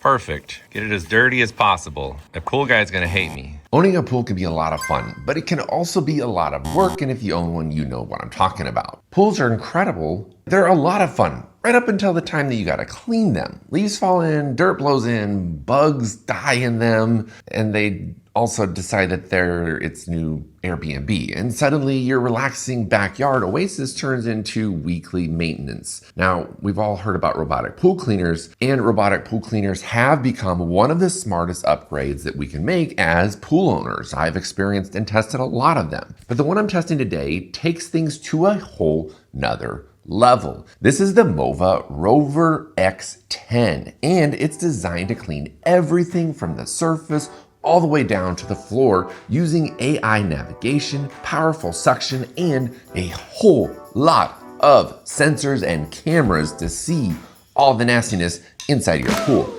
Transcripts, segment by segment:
Perfect. Get it as dirty as possible. The pool guy's gonna hate me. Owning a pool can be a lot of fun, but it can also be a lot of work, and if you own one, you know what I'm talking about. Pools are incredible. They're a lot of fun, right up until the time that you gotta clean them. Leaves fall in, dirt blows in, bugs die in them, and they also decide that they're its new Airbnb. And suddenly your relaxing backyard oasis turns into weekly maintenance. Now, we've all heard about robotic pool cleaners, and robotic pool cleaners have become one of the smartest upgrades that we can make as pool owners. I've experienced and tested a lot of them. But the one I'm testing today takes things to a whole nother level. This is the MOVA Rover X10, and it's designed to clean everything from the surface all the way down to the floor using AI navigation, powerful suction, and a whole lot of sensors and cameras to see all the nastiness inside your pool.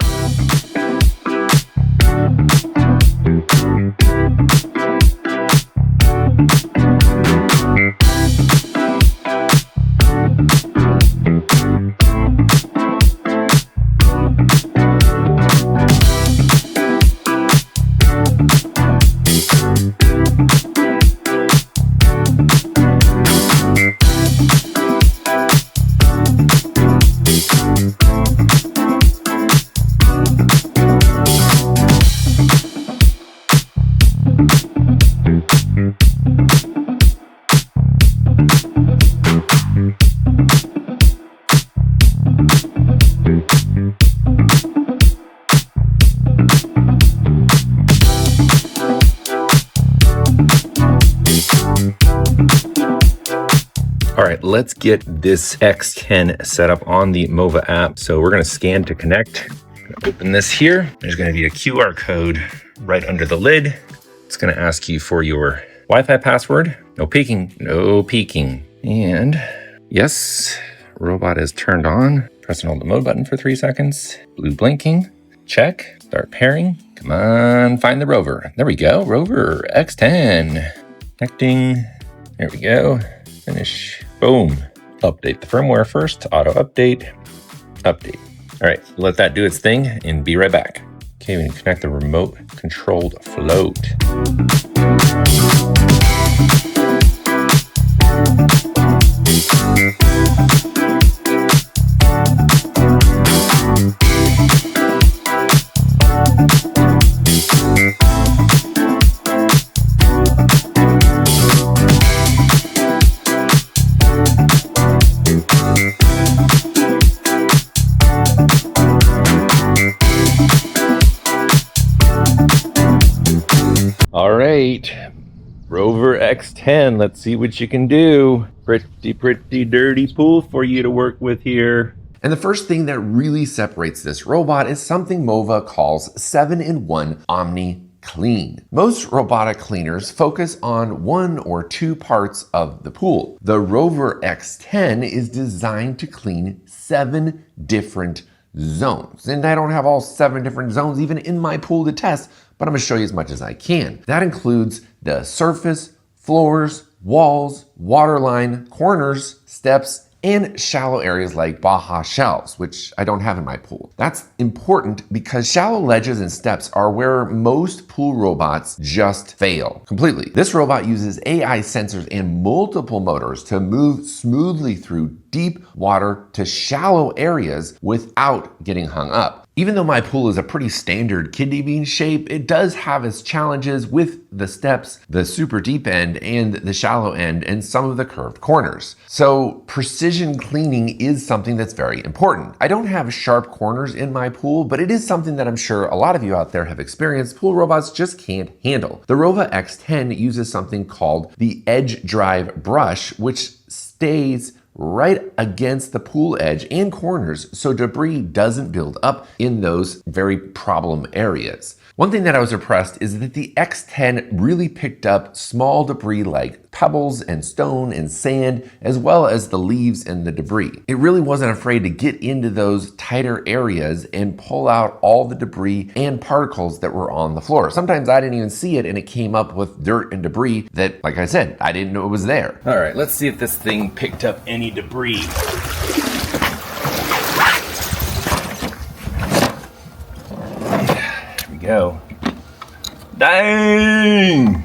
All right, let's get this X10 set up on the MOVA app. So we're gonna scan to connect. Open this here. There's gonna be a QR code right under the lid. It's gonna ask you for your Wi-Fi password. No peeking, no peeking. And yes, robot is turned on. Press and hold the mode button for 3 seconds. Blue blinking, check, start pairing. Come on, find the rover. There we go, Rover X10. Connecting, there we go. Finish, boom. Update the firmware first, auto update, update. All right, let that do its thing and be right back. Okay, we can connect the remote controlled float. All right, Rover X10, let's see what you can do. Pretty dirty pool for you to work with here. And the first thing that really separates this robot is something MOVA calls 7-in-1 Omni Clean. Most robotic cleaners focus on 1 or 2 parts of the pool. The Rover X10 is designed to clean 7 different zones. And I don't have all 7 different zones even in my pool to test, but I'm gonna show you as much as I can. That includes the surface, floors, walls, waterline, corners, steps, and shallow areas like Baja shelves, which I don't have in my pool. That's important because shallow ledges and steps are where most pool robots just fail completely. This robot uses AI sensors and multiple motors to move smoothly through deep water to shallow areas without getting hung up. Even though my pool is a pretty standard kidney bean shape, it does have its challenges with the steps, the super deep end, and the shallow end, and some of the curved corners. So precision cleaning is something that's very important. I don't have sharp corners in my pool, but it is something that I'm sure a lot of you out there have experienced pool robots just can't handle. The Rover X10 uses something called the Edge Drive brush, which stays right against the pool edge and corners so debris doesn't build up in those very problem areas. One thing that I was impressed is that the X10 really picked up small debris like pebbles and stone and sand, as well as the leaves and the debris. It really wasn't afraid to get into those tighter areas and pull out all the debris and particles that were on the floor. Sometimes I didn't even see it and it came up with dirt and debris that, like I said, I didn't know it was there. All right, let's see if this thing picked up any debris. go. Dang!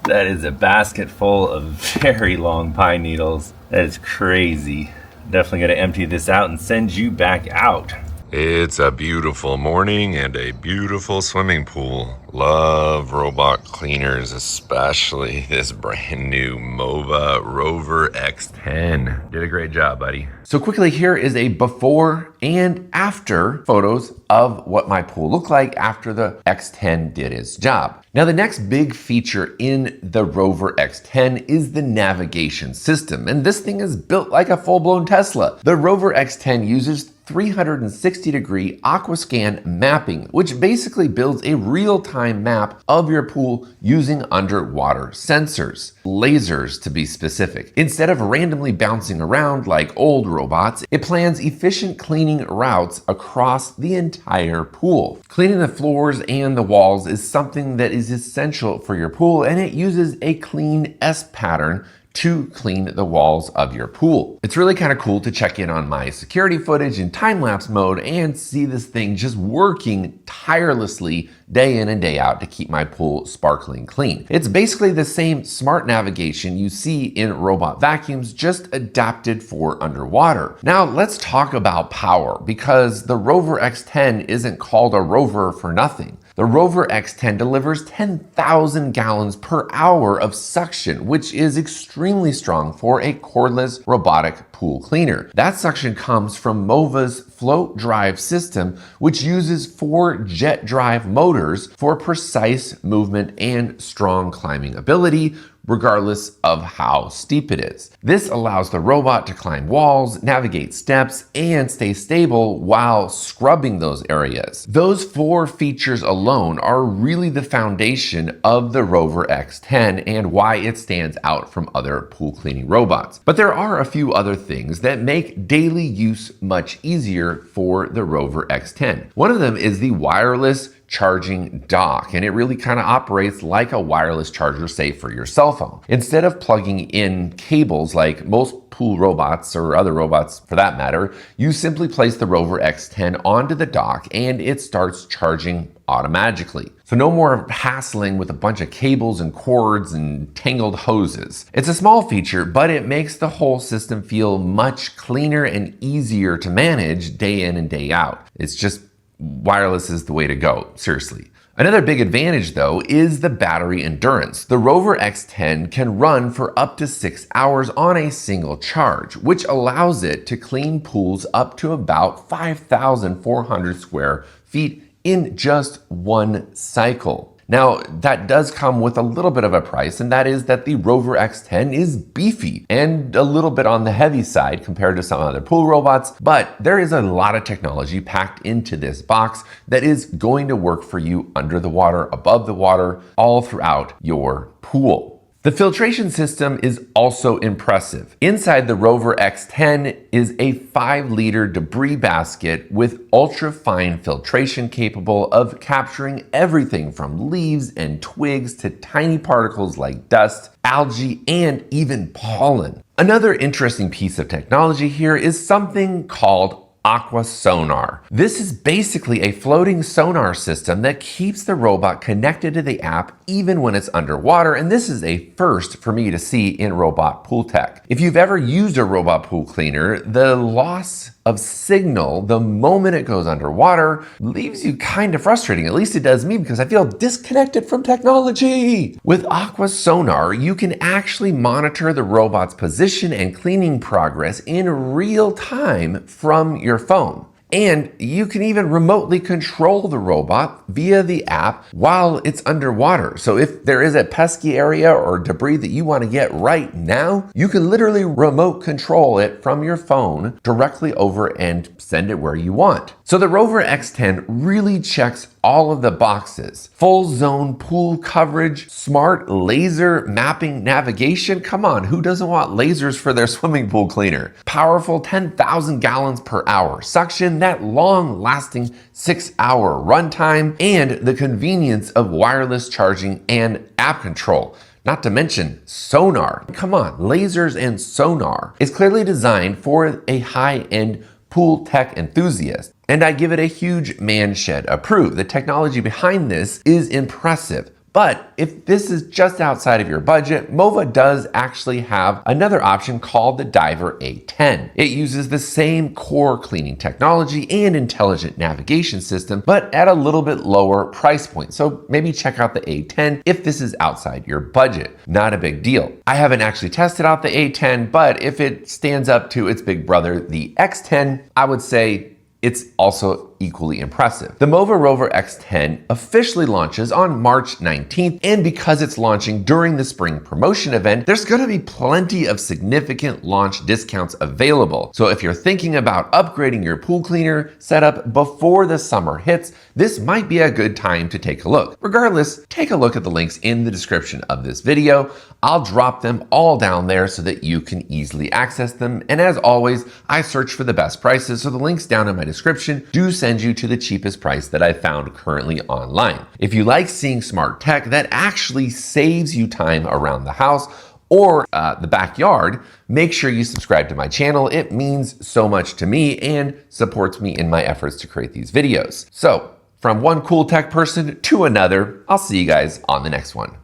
That is a basket full of very long pine needles. That is crazy. Definitely gonna empty this out and send you back out. It's a beautiful morning and a beautiful swimming pool. Love robot cleaners, especially this brand new MOVA Rover X10. Did a great job, buddy. So quickly, here is a before and after photos of what my pool looked like after the X10 did its job. Now, the next big feature in the Rover X10 is the navigation system, and this thing is built like a full-blown Tesla. The Rover X10 uses 360-degree aquascan mapping, which basically builds a real-time map of your pool using underwater sensors, lasers to be specific. Instead of randomly bouncing around like old robots, it plans efficient cleaning routes across the entire pool. Cleaning the floors and the walls is something that is essential for your pool, and it uses a clean S pattern to clean the walls of your pool. It's really kind of cool to check in on my security footage in time-lapse mode and see this thing just working tirelessly day in and day out to keep my pool sparkling clean. It's basically the same smart navigation you see in robot vacuums, just adapted for underwater. Now let's talk about power, because the Rover X10 isn't called a Rover for nothing. The Rover X10 delivers 10,000 gallons per hour of suction, which is extremely strong for a cordless robotic pool cleaner. That suction comes from MOVA's float drive system, which uses 4 jet drive motors for precise movement and strong climbing ability, regardless of how steep it is. This allows the robot to climb walls, navigate steps, and stay stable while scrubbing those areas. Those 4 features alone are really the foundation of the Rover X10 and why it stands out from other pool cleaning robots. But there are a few other things that make daily use much easier for the Rover X10. One of them is the wireless charging dock, and it really kind of operates like a wireless charger, say for your cell phone. Instead of plugging in cables like most pool robots or other robots for that matter, you simply place the Rover X10 onto the dock and it starts charging automatically. So no more hassling with a bunch of cables and cords and tangled hoses. It's a small feature, but it makes the whole system feel much cleaner and easier to manage day in and day out. It's just wireless is the way to go, seriously. Another big advantage though is the battery endurance. The Rover X10 can run for up to 6 hours on a single charge, which allows it to clean pools up to about 5,400 square feet in just one cycle. Now, that does come with a little bit of a price, and that is that the Rover X10 is beefy and a little bit on the heavy side compared to some other pool robots, but there is a lot of technology packed into this box that is going to work for you under the water, above the water, all throughout your pool. The filtration system is also impressive. Inside the Rover X10 is a 5-liter debris basket with ultra-fine filtration capable of capturing everything from leaves and twigs to tiny particles like dust, algae, and even pollen. Another interesting piece of technology here is something called aqua sonar. This is basically a floating sonar system that keeps the robot connected to the app even when it's underwater, and this is a first for me to see in robot pool tech. If you've ever used a robot pool cleaner, the loss of signal the moment it goes underwater leaves you kind of frustrating. At least it does me, because I feel disconnected from technology. With aqua sonar, you can actually monitor the robot's position and cleaning progress in real time from your phone. And you can even remotely control the robot via the app while it's underwater. So if there is a pesky area or debris that you want to get right now, you can literally remote control it from your phone directly over and send it where you want. So the Rover X10 really checks all of the boxes. Full zone pool coverage, smart laser mapping navigation. Come on, who doesn't want lasers for their swimming pool cleaner? Powerful 10,000 gallons per hour suction, that long-lasting 6-hour runtime, and the convenience of wireless charging and app control. Not to mention sonar. Come on, lasers and sonar. It's clearly designed for a high-end pool tech enthusiast. And I give it a huge man shed approve. The technology behind this is impressive. But if this is just outside of your budget, MOVA does actually have another option called the Diver A10. It uses the same core cleaning technology and intelligent navigation system, but at a little bit lower price point. So maybe check out the A10 if this is outside your budget. Not a big deal. I haven't actually tested out the A10, but if it stands up to its big brother, the X10, I would say it's also equally impressive. The MOVA Rover X10 officially launches on March 19th, and because it's launching during the spring promotion event, there's gonna be plenty of significant launch discounts available. So if you're thinking about upgrading your pool cleaner setup before the summer hits, this might be a good time to take a look. Regardless, take a look at the links in the description of this video. I'll drop them all down there so that you can easily access them. And as always, I search for the best prices, so the links down in my description do send you to the cheapest price that I found currently online. If you like seeing smart tech that actually saves you time around the house or the backyard, make sure you subscribe to my channel. It means so much to me and supports me in my efforts to create these videos. So from one cool tech person to another, I'll see you guys on the next one.